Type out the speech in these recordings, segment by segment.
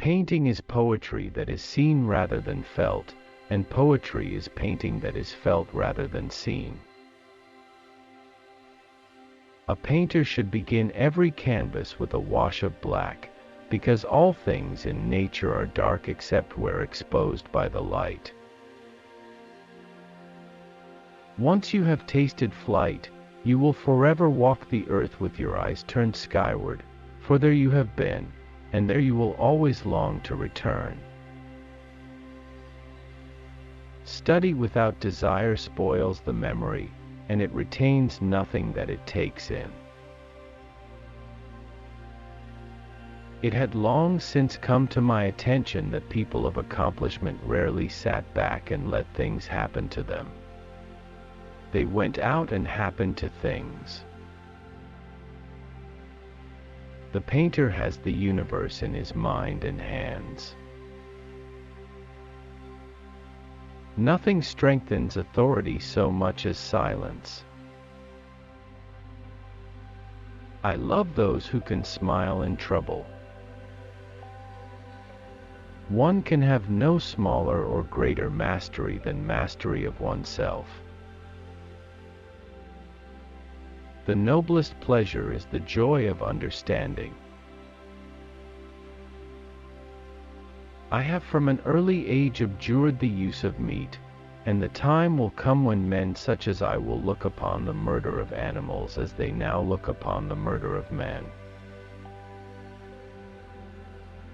painting is poetry that is seen rather than felt, and poetry is painting that is felt rather than seen. A painter should begin every canvas with a wash of black, because all things in nature are dark except where exposed by the light. Once you have tasted flight, you will forever walk the earth with your eyes turned skyward, for there you have been, and there you will always long to return. Study without desire spoils the memory, and it retains nothing that it takes in. It had long since come to my attention that people of accomplishment rarely sat back and let things happen to them. They went out and happened to things. The painter has the universe in his mind and hands. Nothing strengthens authority so much as silence. I love those who can smile in trouble. One can have no smaller or greater mastery than mastery of oneself. The noblest pleasure is the joy of understanding. I have from an early age abjured the use of meat, and the time will come when men such as I will look upon the murder of animals as they now look upon the murder of men.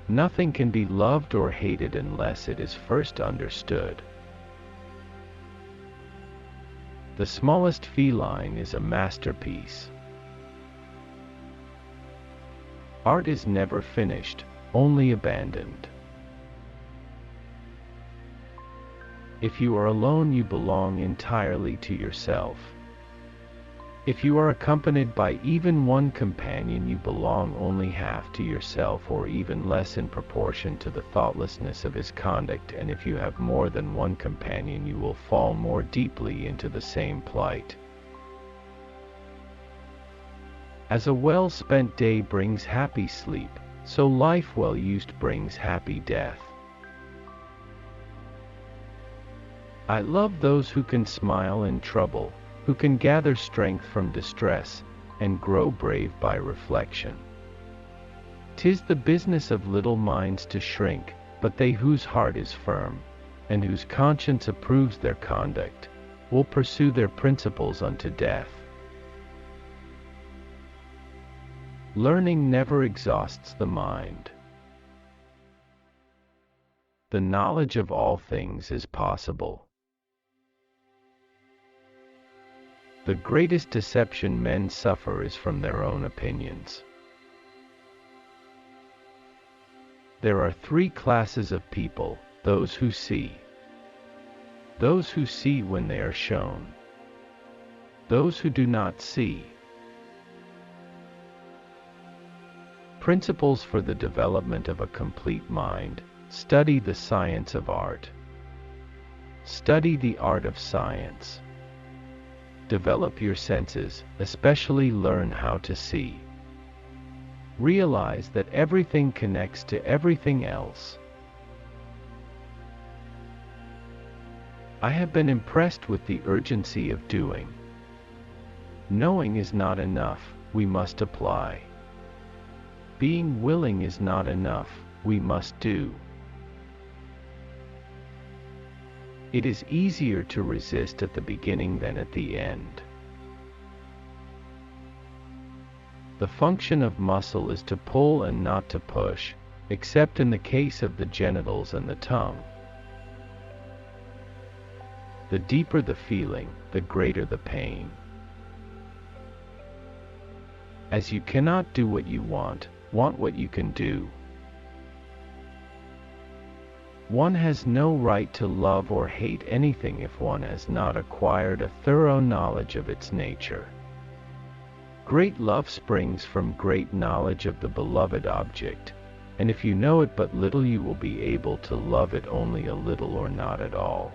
Nothing can be loved or hated unless it is first understood. The smallest feline is a masterpiece. Art is never finished, only abandoned. If you are alone, you belong entirely to yourself. If you are accompanied by even one companion, you belong only half to yourself, or even less in proportion to the thoughtlessness of his conduct, and if you have more than one companion, you will fall more deeply into the same plight. As a well-spent day brings happy sleep, so life well used brings happy death. I love those who can smile in trouble, who can gather strength from distress, and grow brave by reflection. 'Tis the business of little minds to shrink, but they whose heart is firm, and whose conscience approves their conduct, will pursue their principles unto death. Learning never exhausts the mind. The knowledge of all things is possible. The greatest deception men suffer is from their own opinions. There are three classes of people: those who see, those who see when they are shown, those who do not see. Principles for the development of a complete mind: study the science of art. Study the art of science. Develop your senses, especially learn how to see. Realize that everything connects to everything else. I have been impressed with the urgency of doing. Knowing is not enough, we must apply. Being willing is not enough, we must do. It is easier to resist at the beginning than at the end. The function of muscle is to pull and not to push, except in the case of the genitals and the tongue. The deeper the feeling, the greater the pain. As you cannot do what you want what you can do. One has no right to love or hate anything if one has not acquired a thorough knowledge of its nature. Great love springs from great knowledge of the beloved object, and if you know it but little, you will be able to love it only a little or not at all.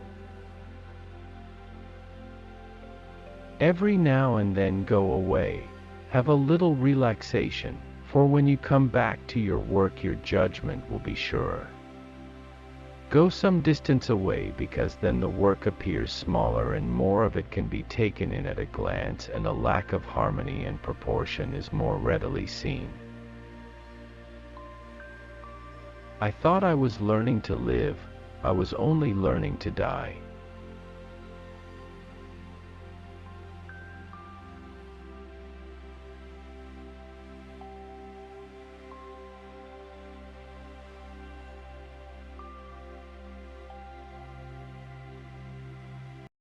Every now and then go away, have a little relaxation, For when you come back to your work, your judgment will be surer. Go some distance away, because then the work appears smaller and more of it can be taken in at a glance, and a lack of harmony and proportion is more readily seen. I thought I was learning to live, I was only learning to die.